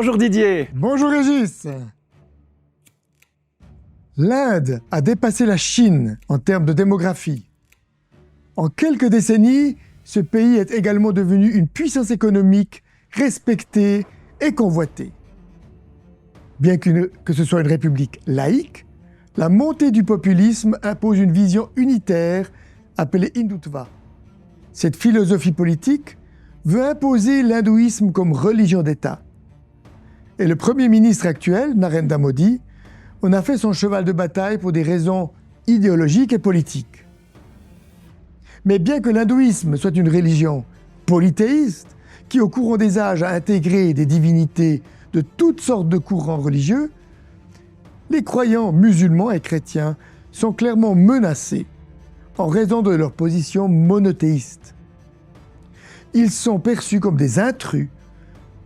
Bonjour Didier. Bonjour Régis. L'Inde a dépassé la Chine en termes de démographie. En quelques décennies, ce pays est également devenu une puissance économique respectée et convoitée. Bien que ce soit une république laïque, la montée du populisme impose une vision unitaire appelée Hindutva. Cette philosophie politique veut imposer l'hindouisme comme religion d'État. Et le Premier ministre actuel, Narendra Modi, en a fait son cheval de bataille pour des raisons idéologiques et politiques. Mais bien que l'hindouisme soit une religion polythéiste, qui au courant des âges a intégré des divinités de toutes sortes de courants religieux, les croyants musulmans et chrétiens sont clairement menacés en raison de leur position monothéiste. Ils sont perçus comme des intrus,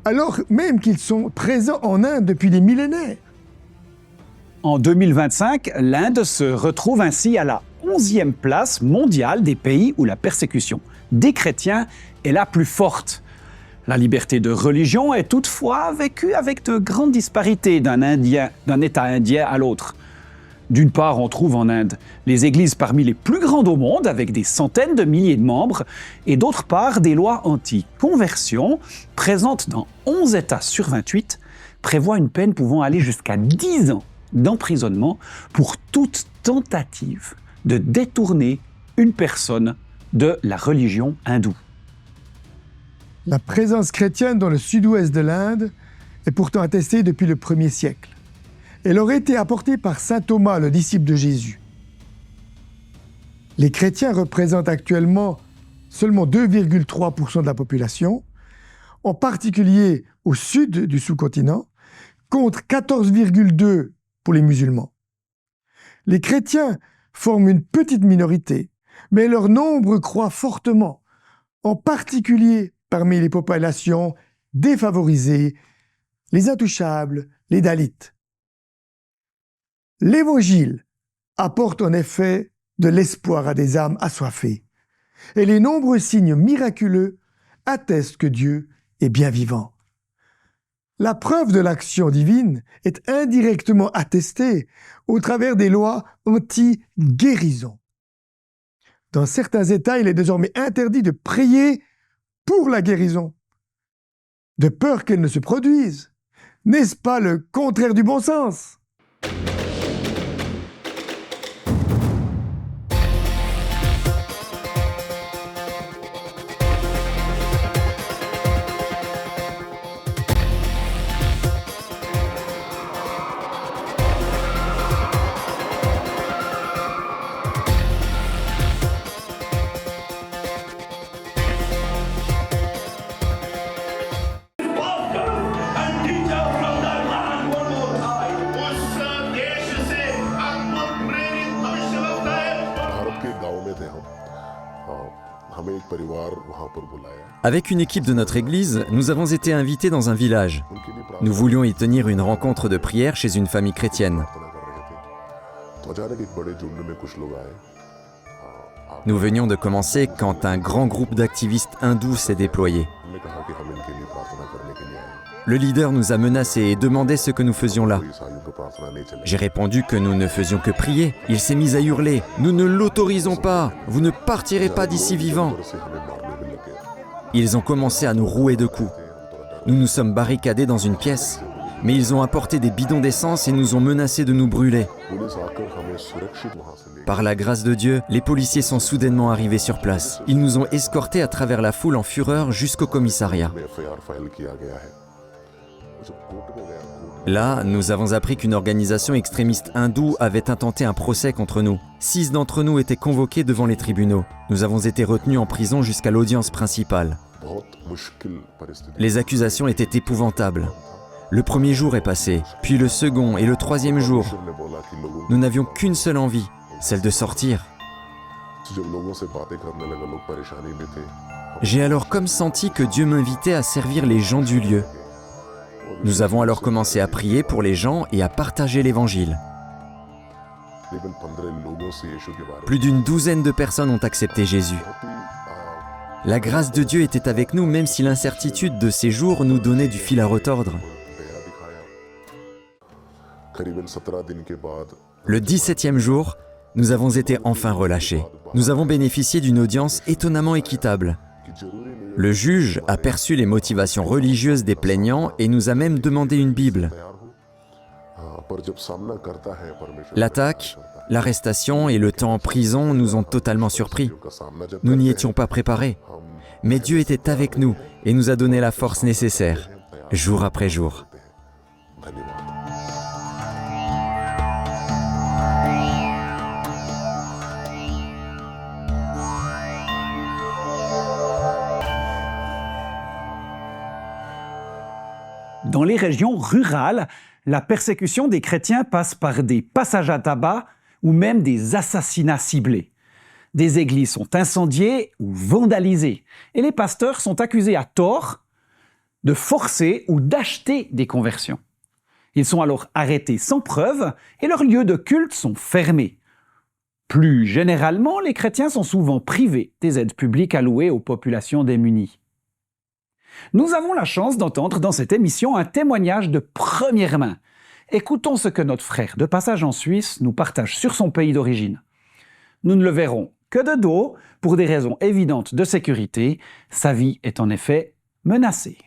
alors même qu'ils sont présents en Inde depuis des millénaires. En 2025, l'Inde se retrouve ainsi à la 11e place mondiale des pays où la persécution des chrétiens est la plus forte. La liberté de religion est toutefois vécue avec de grandes disparités d'un État indien à l'autre. D'une part, on trouve en Inde les églises parmi les plus grandes au monde, avec des centaines de milliers de membres, et d'autre part, des lois anti-conversion, présentes dans 11 États sur 28, prévoient une peine pouvant aller jusqu'à 10 ans d'emprisonnement pour toute tentative de détourner une personne de la religion hindoue. La présence chrétienne dans le sud-ouest de l'Inde est pourtant attestée depuis le 1er siècle. Elle aurait été apportée par saint Thomas, le disciple de Jésus. Les chrétiens représentent actuellement seulement 2,3% de la population, en particulier au sud du sous-continent, contre 14,2% pour les musulmans. Les chrétiens forment une petite minorité, mais leur nombre croît fortement, en particulier parmi les populations défavorisées, les intouchables, les Dalits. L'Évangile apporte en effet de l'espoir à des âmes assoiffées, et les nombreux signes miraculeux attestent que Dieu est bien vivant. La preuve de l'action divine est indirectement attestée au travers des lois anti-guérison. Dans certains États, il est désormais interdit de prier pour la guérison, de peur qu'elle ne se produise. N'est-ce pas le contraire du bon sens ? Avec une équipe de notre église, nous avons été invités dans un village. Nous voulions y tenir une rencontre de prière chez une famille chrétienne. Nous venions de commencer quand un grand groupe d'activistes hindous s'est déployé. Le leader nous a menacés et demandait ce que nous faisions là. J'ai répondu que nous ne faisions que prier. Il s'est mis à hurler « Nous ne l'autorisons pas! Vous ne partirez pas d'ici vivants !» Ils ont commencé à nous rouer de coups. Nous nous sommes barricadés dans une pièce, mais ils ont apporté des bidons d'essence et nous ont menacés de nous brûler. Par la grâce de Dieu, les policiers sont soudainement arrivés sur place. Ils nous ont escortés à travers la foule en fureur jusqu'au commissariat. Là, nous avons appris qu'une organisation extrémiste hindoue avait intenté un procès contre nous. 6 d'entre nous étaient convoqués devant les tribunaux. Nous avons été retenus en prison jusqu'à l'audience principale. Les accusations étaient épouvantables. Le premier jour est passé, puis le second et le troisième jour. Nous n'avions qu'une seule envie, celle de sortir. J'ai alors comme senti que Dieu m'invitait à servir les gens du lieu. Nous avons alors commencé à prier pour les gens et à partager l'évangile. Plus d'une douzaine de personnes ont accepté Jésus. La grâce de Dieu était avec nous même si l'incertitude de ces jours nous donnait du fil à retordre. Le 17e jour, nous avons été enfin relâchés. Nous avons bénéficié d'une audience étonnamment équitable. Le juge a perçu les motivations religieuses des plaignants et nous a même demandé une Bible. L'attaque, l'arrestation et le temps en prison nous ont totalement surpris. Nous n'y étions pas préparés. Mais Dieu était avec nous et nous a donné la force nécessaire, jour après jour. Dans les régions rurales, la persécution des chrétiens passe par des passages à tabac ou même des assassinats ciblés. Des églises sont incendiées ou vandalisées et les pasteurs sont accusés à tort de forcer ou d'acheter des conversions. Ils sont alors arrêtés sans preuve et leurs lieux de culte sont fermés. Plus généralement, les chrétiens sont souvent privés des aides publiques allouées aux populations démunies. Nous avons la chance d'entendre dans cette émission un témoignage de première main. Écoutons ce que notre frère de passage en Suisse nous partage sur son pays d'origine. Nous ne le verrons que de dos, pour des raisons évidentes de sécurité. Sa vie est en effet menacée.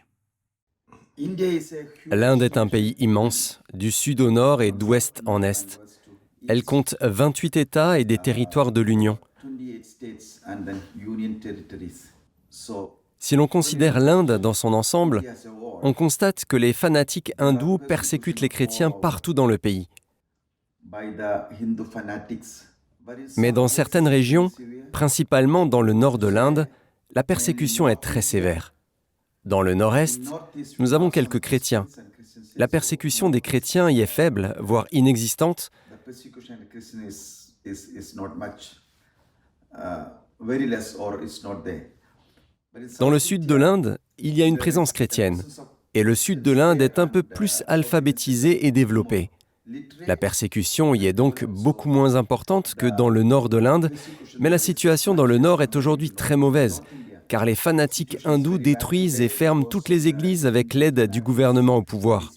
L'Inde est un pays immense, du sud au nord et d'ouest en est. Elle compte 28 États et des territoires de l'Union. Si l'on considère l'Inde dans son ensemble, on constate que les fanatiques hindous persécutent les chrétiens partout dans le pays. Mais dans certaines régions, principalement dans le nord de l'Inde, la persécution est très sévère. Dans le nord-est, nous avons quelques chrétiens. La persécution des chrétiens y est faible, voire inexistante. Dans le sud de l'Inde, il y a une présence chrétienne. Et le sud de l'Inde est un peu plus alphabétisé et développé. La persécution y est donc beaucoup moins importante que dans le nord de l'Inde, mais la situation dans le nord est aujourd'hui très mauvaise, car les fanatiques hindous détruisent et ferment toutes les églises avec l'aide du gouvernement au pouvoir.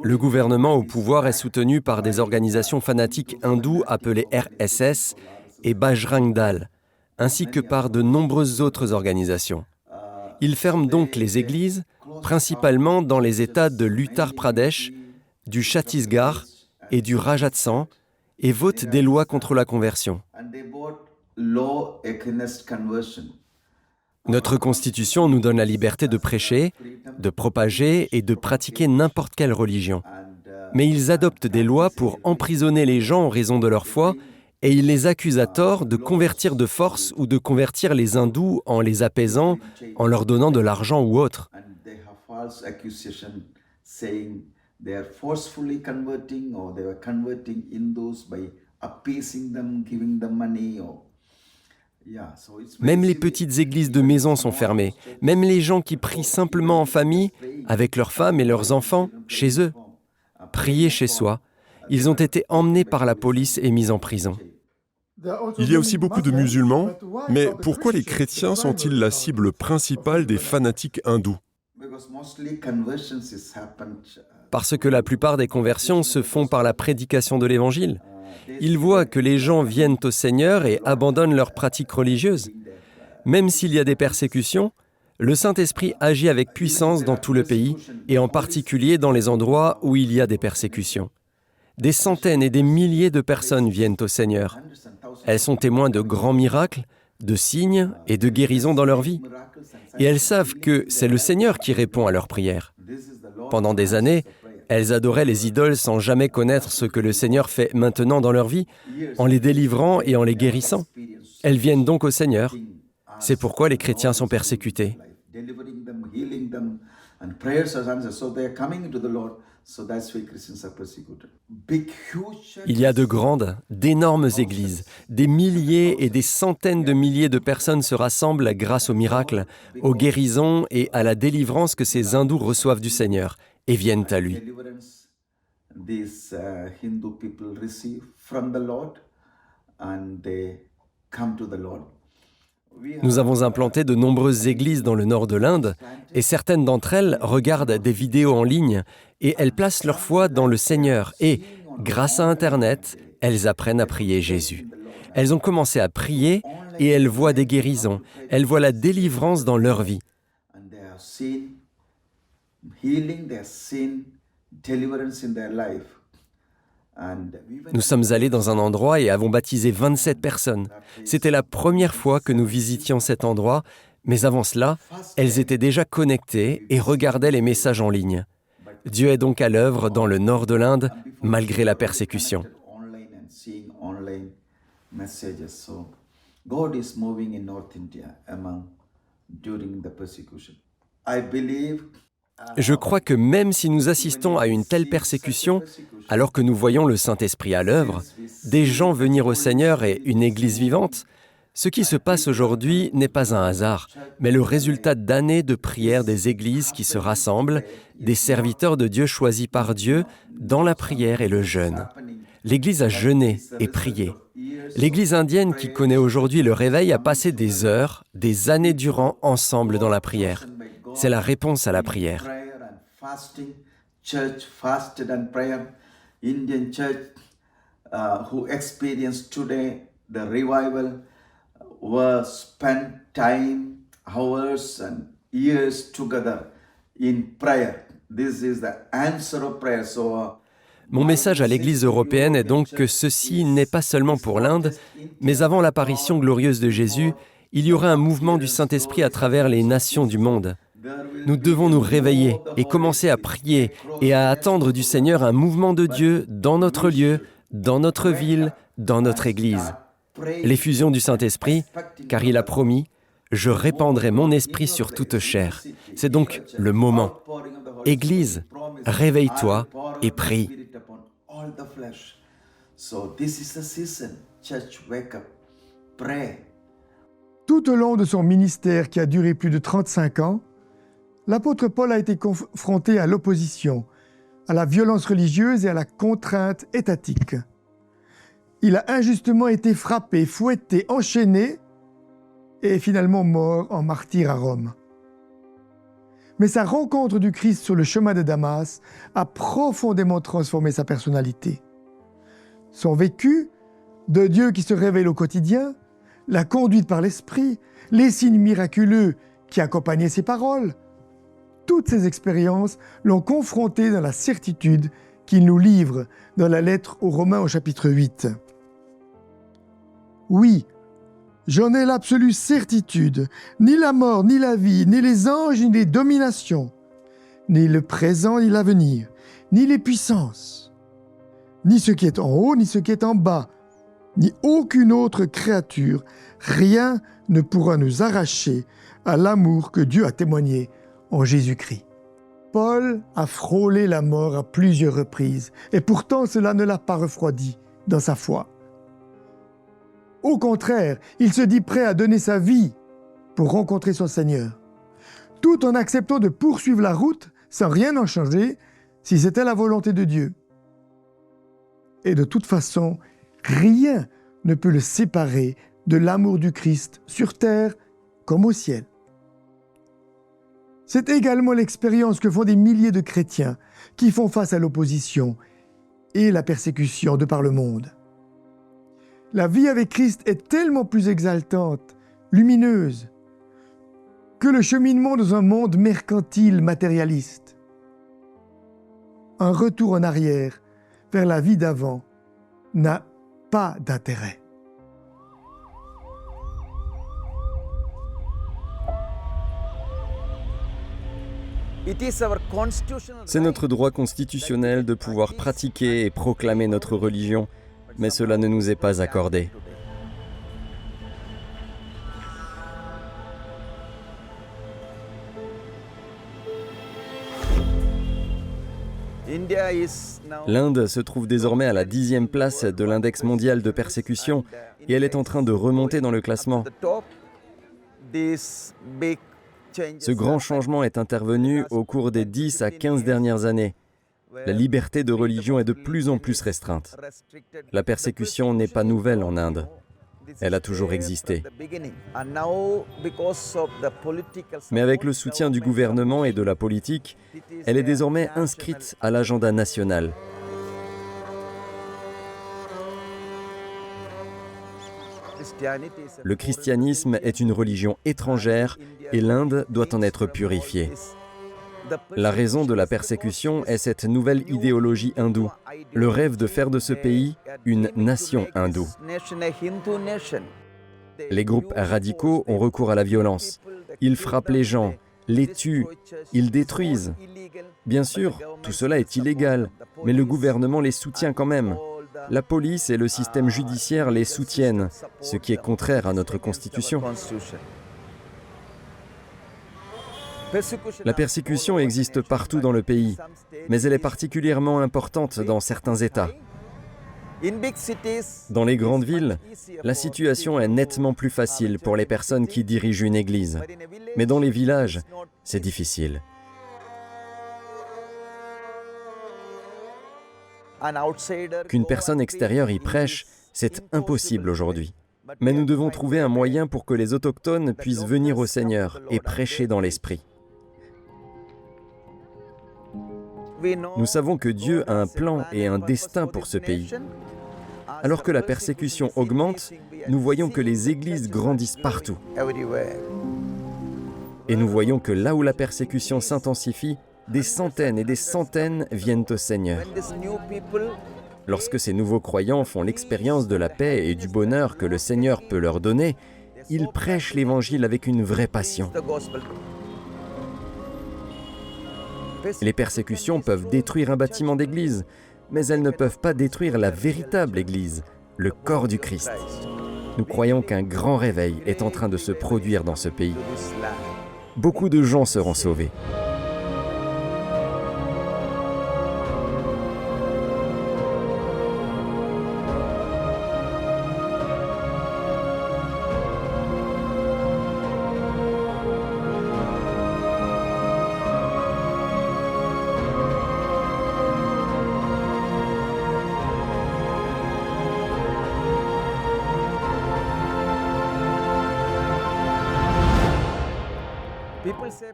Le gouvernement au pouvoir est soutenu par des organisations fanatiques hindoues appelées RSS et Bajrang Dal, ainsi que par de nombreuses autres organisations. Ils ferment donc les églises, principalement dans les États de l'Uttar Pradesh, du Chhattisgarh et du Rajasthan, et votent des lois contre la conversion. Notre Constitution nous donne la liberté de prêcher, de propager et de pratiquer n'importe quelle religion. Mais ils adoptent des lois pour emprisonner les gens en raison de leur foi, et ils les accusent à tort de convertir de force ou de convertir les hindous en les apaisant, en leur donnant de l'argent ou autre. Même les petites églises de maison sont fermées. Même les gens qui prient simplement en famille, avec leurs femmes et leurs enfants, chez eux. Prier chez soi. Ils ont été emmenés par la police et mis en prison. Il y a aussi beaucoup de musulmans, mais pourquoi les chrétiens sont-ils la cible principale des fanatiques hindous ? Parce que la plupart des conversions se font par la prédication de l'Évangile. Ils voient que les gens viennent au Seigneur et abandonnent leurs pratiques religieuses. Même s'il y a des persécutions, le Saint-Esprit agit avec puissance dans tout le pays, et en particulier dans les endroits où il y a des persécutions. Des centaines et des milliers de personnes viennent au Seigneur. Elles sont témoins de grands miracles, de signes et de guérisons dans leur vie. Et elles savent que c'est le Seigneur qui répond à leurs prières. Pendant des années, elles adoraient les idoles sans jamais connaître ce que le Seigneur fait maintenant dans leur vie, en les délivrant et en les guérissant. Elles viennent donc au Seigneur. C'est pourquoi les chrétiens sont persécutés. Il y a de grandes, d'énormes églises. Des milliers et des centaines de milliers de personnes se rassemblent grâce aux miracles, aux guérisons et à la délivrance que ces hindous reçoivent du Seigneur et viennent à lui. Nous avons implanté de nombreuses églises dans le nord de l'Inde et certaines d'entre elles regardent des vidéos en ligne et elles placent leur foi dans le Seigneur et, grâce à Internet, elles apprennent à prier Jésus. Elles ont commencé à prier et elles voient des guérisons, elles voient la délivrance dans leur vie. Nous sommes allés dans un endroit et avons baptisé 27 personnes. C'était la première fois que nous visitions cet endroit, mais avant cela, elles étaient déjà connectées et regardaient les messages en ligne. Dieu est donc à l'œuvre dans le nord de l'Inde, malgré la persécution. Je crois que même si nous assistons à une telle persécution, alors que nous voyons le Saint-Esprit à l'œuvre, des gens venir au Seigneur et une Église vivante, ce qui se passe aujourd'hui n'est pas un hasard, mais le résultat d'années de prières des églises qui se rassemblent, des serviteurs de Dieu choisis par Dieu dans la prière et le jeûne. L'Église a jeûné et prié. L'Église indienne qui connaît aujourd'hui le réveil a passé des heures, des années durant ensemble dans la prière. C'est la réponse à la prière. Indian church who experience today the revival were spent time, hours and years together in prayer. This is the answer of prayer. Mon message à l'Église européenne est donc que ceci n'est pas seulement pour l'Inde, mais avant l'apparition glorieuse de Jésus, il y aura un mouvement du Saint-Esprit à travers les nations du monde. Nous devons nous réveiller et commencer à prier et à attendre du Seigneur un mouvement de Dieu dans notre lieu, dans notre ville, dans notre Église. L'effusion du Saint-Esprit, car il a promis « Je répandrai mon esprit sur toute chair ». C'est donc le moment. Église, réveille-toi et prie. Tout au long de son ministère qui a duré plus de 35 ans, l'apôtre Paul a été confronté à l'opposition, à la violence religieuse et à la contrainte étatique. Il a injustement été frappé, fouetté, enchaîné et est finalement mort en martyr à Rome. Mais sa rencontre du Christ sur le chemin de Damas a profondément transformé sa personnalité. Son vécu, de Dieu qui se révèle au quotidien, la conduite par l'Esprit, les signes miraculeux qui accompagnaient ses paroles, toutes ces expériences l'ont confronté dans la certitude qu'il nous livre dans la lettre aux Romains au chapitre 8. Oui, j'en ai l'absolue certitude, ni la mort, ni la vie, ni les anges, ni les dominations, ni le présent, ni l'avenir, ni les puissances, ni ce qui est en haut, ni ce qui est en bas, ni aucune autre créature, rien ne pourra nous arracher à l'amour que Dieu a témoigné en Jésus-Christ. Paul a frôlé la mort à plusieurs reprises, et pourtant cela ne l'a pas refroidi dans sa foi. Au contraire, il se dit prêt à donner sa vie pour rencontrer son Seigneur, tout en acceptant de poursuivre la route sans rien en changer, si c'était la volonté de Dieu. Et de toute façon, rien ne peut le séparer de l'amour du Christ sur terre comme au ciel. C'est également l'expérience que font des milliers de chrétiens qui font face à l'opposition et la persécution de par le monde. La vie avec Christ est tellement plus exaltante, lumineuse, que le cheminement dans un monde mercantile, matérialiste. Un retour en arrière vers la vie d'avant n'a pas d'intérêt. C'est notre droit constitutionnel de pouvoir pratiquer et proclamer notre religion, mais cela ne nous est pas accordé. L'Inde se trouve désormais à la 10e place de l'index mondial de persécution et elle est en train de remonter dans le classement. Ce grand changement est intervenu au cours des 10 à 15 dernières années. La liberté de religion est de plus en plus restreinte. La persécution n'est pas nouvelle en Inde. Elle a toujours existé. Mais avec le soutien du gouvernement et de la politique, elle est désormais inscrite à l'agenda national. Le christianisme est une religion étrangère et l'Inde doit en être purifiée. La raison de la persécution est cette nouvelle idéologie hindoue, le rêve de faire de ce pays une nation hindoue. Les groupes radicaux ont recours à la violence. Ils frappent les gens, les tuent, ils détruisent. Bien sûr, tout cela est illégal, mais le gouvernement les soutient quand même. La police et le système judiciaire les soutiennent, ce qui est contraire à notre constitution. La persécution existe partout dans le pays, mais elle est particulièrement importante dans certains États. Dans les grandes villes, la situation est nettement plus facile pour les personnes qui dirigent une église. Mais dans les villages, c'est difficile. Qu'une personne extérieure y prêche, c'est impossible aujourd'hui. Mais nous devons trouver un moyen pour que les autochtones puissent venir au Seigneur et prêcher dans l'esprit. Nous savons que Dieu a un plan et un destin pour ce pays. Alors que la persécution augmente, nous voyons que les églises grandissent partout. Et nous voyons que là où la persécution s'intensifie, des centaines et des centaines viennent au Seigneur. Lorsque ces nouveaux croyants font l'expérience de la paix et du bonheur que le Seigneur peut leur donner, ils prêchent l'Évangile avec une vraie passion. Les persécutions peuvent détruire un bâtiment d'église, mais elles ne peuvent pas détruire la véritable Église, le corps du Christ. Nous croyons qu'un grand réveil est en train de se produire dans ce pays. Beaucoup de gens seront sauvés.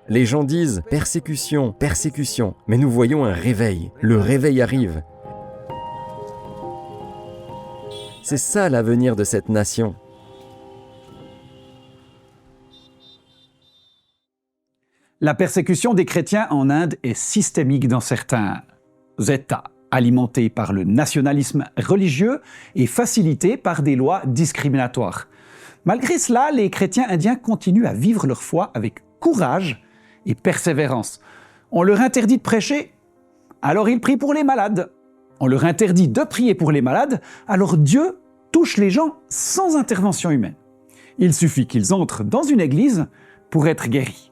Les gens disent « persécution, persécution », mais nous voyons un réveil. Le réveil arrive. C'est ça l'avenir de cette nation. La persécution des chrétiens en Inde est systémique dans certains États, alimentée par le nationalisme religieux et facilitée par des lois discriminatoires. Malgré cela, les chrétiens indiens continuent à vivre leur foi avec courage et persévérance. On leur interdit de prêcher, alors ils prient pour les malades. On leur interdit de prier pour les malades, alors Dieu touche les gens sans intervention humaine. Il suffit qu'ils entrent dans une église pour être guéris.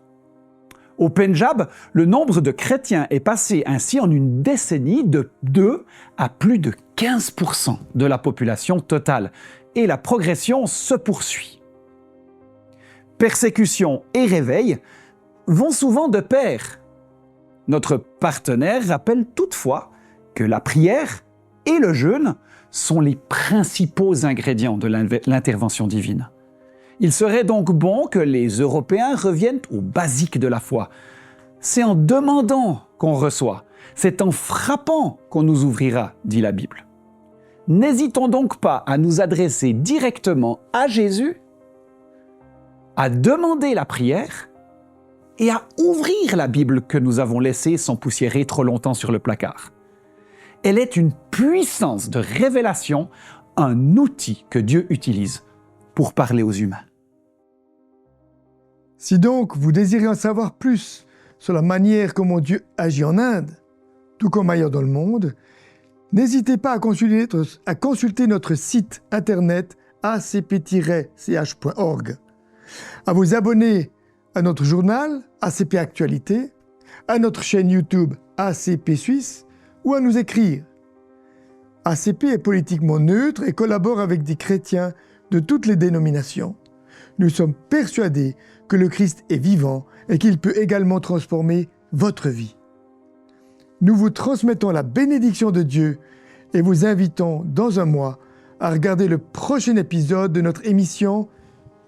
Au Pendjab, le nombre de chrétiens est passé ainsi en une décennie de 2 à plus de 15% de la population totale, et la progression se poursuit. Persécution et réveil vont souvent de pair. Notre partenaire rappelle toutefois que la prière et le jeûne sont les principaux ingrédients de l'intervention divine. Il serait donc bon que les Européens reviennent aux basiques de la foi. C'est en demandant qu'on reçoit, c'est en frappant qu'on nous ouvrira, dit la Bible. N'hésitons donc pas à nous adresser directement à Jésus, à demander la prière et à ouvrir la Bible que nous avons laissée s'empoussiérer trop longtemps sur le placard. Elle est une puissance de révélation, un outil que Dieu utilise pour parler aux humains. Si donc vous désirez en savoir plus sur la manière comment Dieu agit en Inde, tout comme ailleurs dans le monde, n'hésitez pas à consulter notre site internet acp-ch.org, à vous abonner à notre journal ACP Actualité, à notre chaîne YouTube ACP Suisse ou à nous écrire. ACP est politiquement neutre et collabore avec des chrétiens de toutes les dénominations. Nous sommes persuadés que le Christ est vivant et qu'il peut également transformer votre vie. Nous vous transmettons la bénédiction de Dieu et vous invitons dans un mois à regarder le prochain épisode de notre émission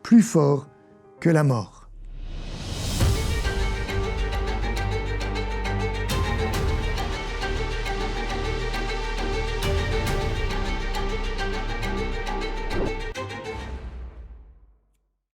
Plus fort que la mort.